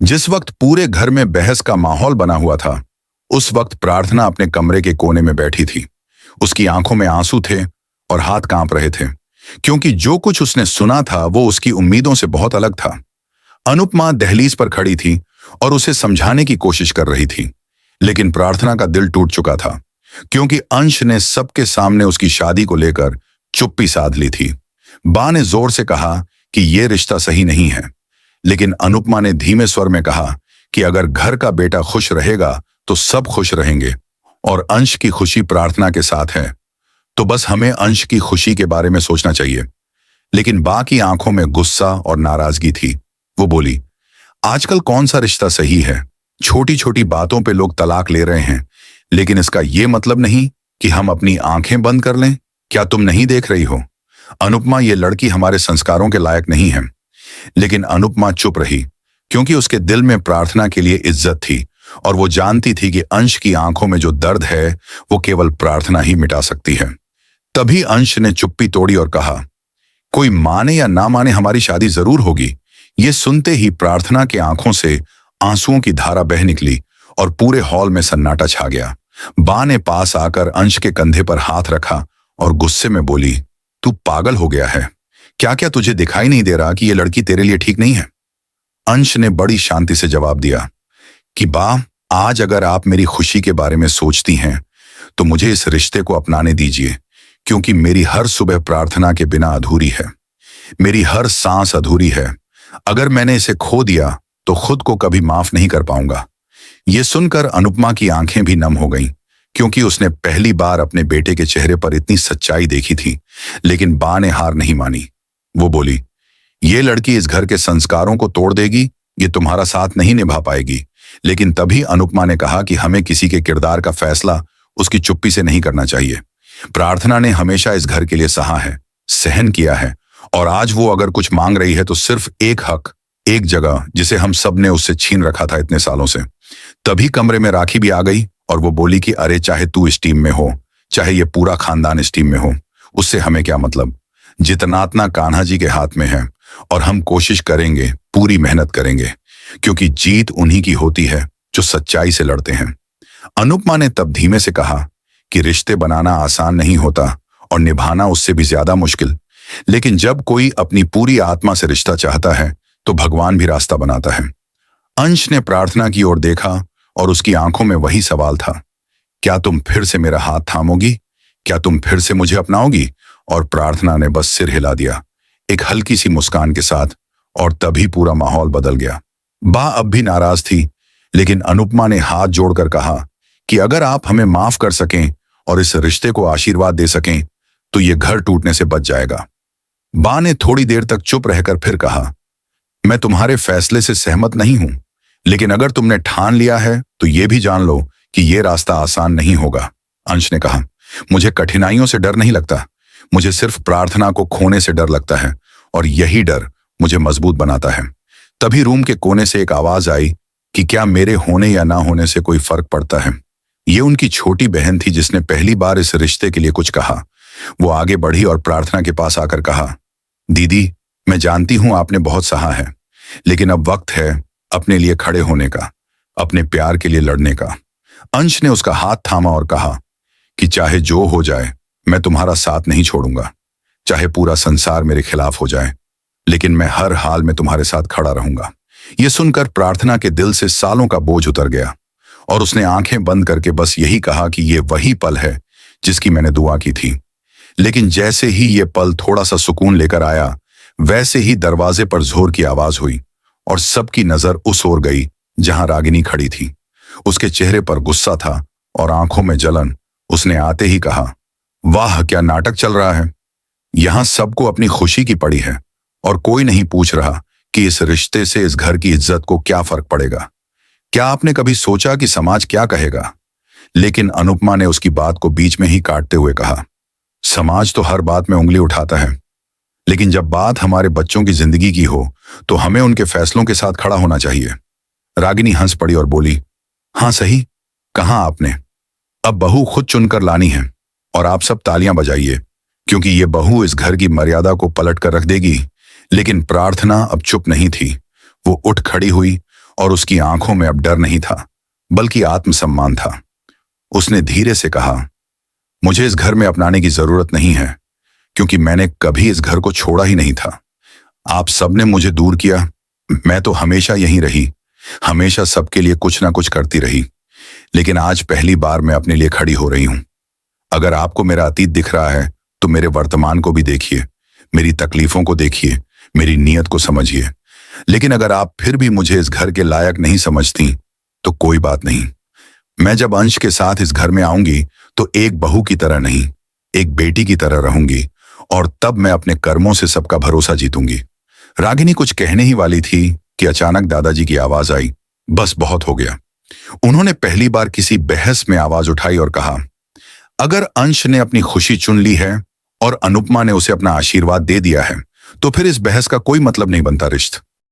जिस वक्त पूरे घर में बहस का माहौल बना हुआ था, उस वक्त प्रार्थना अपने कमरे के कोने में बैठी थी। उसकी आंखों में आंसू थे और हाथ कांप रहे थे, क्योंकि जो कुछ उसने सुना था वो उसकी उम्मीदों से बहुत अलग था। अनुपमा दहलीज पर खड़ी थी और उसे समझाने की कोशिश कर रही थी, लेकिन प्रार्थना का दिल टूट चुका था, क्योंकि अंश ने सबके सामने उसकी शादी को लेकर चुप्पी साध ली थी। बा ने जोर से कहा कि यह रिश्ता सही नहीं है, लेकिन अनुपमा ने धीमे स्वर में कहा कि अगर घर का बेटा खुश रहेगा तो सब खुश रहेंगे, और अंश की खुशी प्रार्थना के साथ है, तो बस हमें अंश की खुशी के बारे में सोचना चाहिए। लेकिन बा की आंखों में गुस्सा और नाराजगी थी। वो बोली, आजकल कौन सा रिश्ता सही है? छोटी छोटी बातों पे लोग तलाक ले रहे हैं, लेकिन इसका ये मतलब नहीं कि हम अपनी आंखें बंद कर लें। क्या तुम नहीं देख रही हो अनुपमा, ये लड़की हमारे संस्कारों के लायक नहीं है। लेकिन अनुपमा चुप रही, क्योंकि उसके दिल में प्रार्थना के लिए इज्जत थी, और वो जानती थी कि अंश की आंखों में जो दर्द है वो केवल प्रार्थना ही मिटा सकती है। तभी अंश ने चुप्पी तोड़ी और कहा, कोई माने या ना माने हमारी शादी जरूर होगी। ये सुनते ही प्रार्थना के आंखों से आंसुओं की धारा बह निकली और पूरे हॉल में सन्नाटा छा गया। बा ने पास आकर अंश के कंधे पर हाथ रखा और गुस्से में बोली, तू पागल हो गया है क्या? क्या तुझे दिखाई नहीं दे रहा कि ये लड़की तेरे लिए ठीक नहीं है? अंश ने बड़ी शांति से जवाब दिया कि बा, आज अगर आप मेरी खुशी के बारे में सोचती हैं तो मुझे इस रिश्ते को अपनाने दीजिए, क्योंकि मेरी हर सुबह प्रार्थना के बिना अधूरी है। मेरी हर सांस अधूरी है। अगर मैंने इसे खो दिया तो खुद को कभी माफ नहीं कर पाऊंगा। ये सुनकर अनुपमा की आंखें भी नम हो गईं, क्योंकि उसने पहली बार अपने बेटे के चेहरे पर इतनी सच्चाई देखी थी। लेकिन बा ने हार नहीं मानी। वो बोली, ये लड़की इस घर के संस्कारों को तोड़ देगी, ये तुम्हारा साथ नहीं निभा पाएगी। लेकिन तभी अनुपमा ने कहा कि हमें किसी के किरदार का फैसला उसकी चुप्पी से नहीं करना चाहिए। प्रार्थना ने हमेशा इस घर के लिए सहा है, सहन किया है, और आज वो अगर कुछ मांग रही है तो सिर्फ एक हक, एक जगह, जिसे हम सब ने उससे छीन रखा था इतने सालों से। तभी कमरे में राखी भी आ गई और वो बोली कि अरे, चाहे तू इस टीम में हो, चाहे ये पूरा खानदान इस टीम में हो, उससे हमें क्या मतलब। जितनातना कान्हा जी के हाथ में है, और हम कोशिश करेंगे, पूरी मेहनत करेंगे, क्योंकि जीत उन्हीं की होती है जो सच्चाई से लड़ते हैं। अनुपमा ने तब धीमे से कहा कि रिश्ते बनाना आसान नहीं होता और निभाना उससे भी ज्यादा मुश्किल, लेकिन जब कोई अपनी पूरी आत्मा से रिश्ता चाहता है तो भगवान भी रास्ता बनाता है। अंश ने प्रार्थना की ओर देखा और उसकी आंखों में वही सवाल था, क्या तुम फिर से मेरा हाथ थामोगी? क्या तुम फिर से मुझे अपनाओगी? और प्रार्थना ने बस सिर हिला दिया, एक हल्की सी मुस्कान के साथ, और तभी पूरा माहौल बदल गया। बा अब भी नाराज थी, लेकिन अनुपमा ने हाथ जोड़कर कहा कि अगर आप हमें माफ कर सकें और इस रिश्ते को आशीर्वाद दे सकें तो ये घर टूटने से बच जाएगा। बा ने थोड़ी देर तक चुप रहकर फिर कहा, मैं तुम्हारे फैसले से सहमत नहीं हूं, लेकिन अगर तुमने ठान लिया है तो ये भी जान लो कि ये रास्ता आसान नहीं होगा। अंश ने कहा, मुझे कठिनाइयों से डर नहीं लगता, मुझे सिर्फ प्रार्थना को खोने से डर लगता है, और यही डर मुझे मजबूत बनाता है। तभी रूम के कोने से एक आवाज आई कि क्या मेरे होने या ना होने से कोई फर्क पड़ता है। ये उनकी छोटी बहन थी, जिसने पहली बार इस रिश्ते के लिए कुछ कहा। वो आगे बढ़ी और प्रार्थना के पास आकर कहा, दीदी, मैं जानती हूं आपने बहुत सहा है, लेकिन अब वक्त है अपने लिए खड़े होने का, अपने प्यार के लिए लड़ने का। अंश ने उसका हाथ थामा और कहा कि चाहे जो हो जाए, मैं तुम्हारा साथ नहीं छोड़ूंगा, चाहे पूरा संसार मेरे खिलाफ हो जाए, लेकिन मैं हर हाल में तुम्हारे साथ खड़ा रहूंगा। यह सुनकर प्रार्थना के दिल से सालों का बोझ उतर गया, और उसने आंखें बंद करके बस यही कहा कि यह वही पल है जिसकी मैंने दुआ की थी। लेकिन जैसे ही यह पल थोड़ा सा सुकून लेकर आया, वैसे ही दरवाजे पर जोर की आवाज हुई, और सबकी नजर उस ओर गई जहां रागिनी खड़ी थी। उसके चेहरे पर गुस्सा था और आंखों में जलन। उसने आते ही कहा, वाह, क्या नाटक चल रहा है। यहां सबको अपनी खुशी की पड़ी है, और कोई नहीं पूछ रहा कि इस रिश्ते से इस घर की इज्जत को क्या फर्क पड़ेगा। क्या आपने कभी सोचा कि समाज क्या कहेगा? लेकिन अनुपमा ने उसकी बात को बीच में ही काटते हुए कहा, समाज तो हर बात में उंगली उठाता है, लेकिन जब बात हमारे बच्चों की जिंदगी की हो तो हमें उनके फैसलों के साथ खड़ा होना चाहिए। रागिनी हंस पड़ी और बोली, हाँ सही कहा आपने, अब बहू खुद चुनकर लानी है, और आप सब तालियां बजाइए, क्योंकि ये बहू इस घर की मर्यादा को पलट कर रख देगी। लेकिन प्रार्थना अब चुप नहीं थी। वो उठ खड़ी हुई और उसकी आंखों में अब डर नहीं था, बल्कि आत्मसम्मान था। उसने धीरे से कहा, मुझे इस घर में अपनाने की जरूरत नहीं है, क्योंकि मैंने कभी इस घर को छोड़ा ही नहीं था। आप सबने मुझे दूर किया, मैं तो हमेशा यहीं रही, हमेशा सबके लिए कुछ ना कुछ करती रही। लेकिन आज पहली बार मैं अपने लिए खड़ी हो रही हूं। अगर आपको मेरा अतीत दिख रहा है, तो मेरे वर्तमान को भी देखिए, मेरी तकलीफों को देखिए, मेरी नीयत को समझिए। लेकिन अगर आप फिर भी मुझे इस घर के लायक नहीं समझती, तो कोई बात नहीं। मैं जब अंश के साथ इस घर में आऊंगी, तो एक बहू की तरह नहीं, एक बेटी की तरह रहूंगी, और तब मैं अपने कर्मों से सबका भरोसा जीतूंगी। रागिनी कुछ कहने ही वाली थी कि अचानक दादाजी की आवाज आई, बस बहुत हो गया। उन्होंने पहली बार किसी बहस में आवाज उठाई और कहा, अगर अंश ने अपनी खुशी चुन ली है और अनुपमा ने उसे अपना आशीर्वाद दे दिया है, तो फिर इस बहस का कोई मतलब नहीं बनता रिश्त।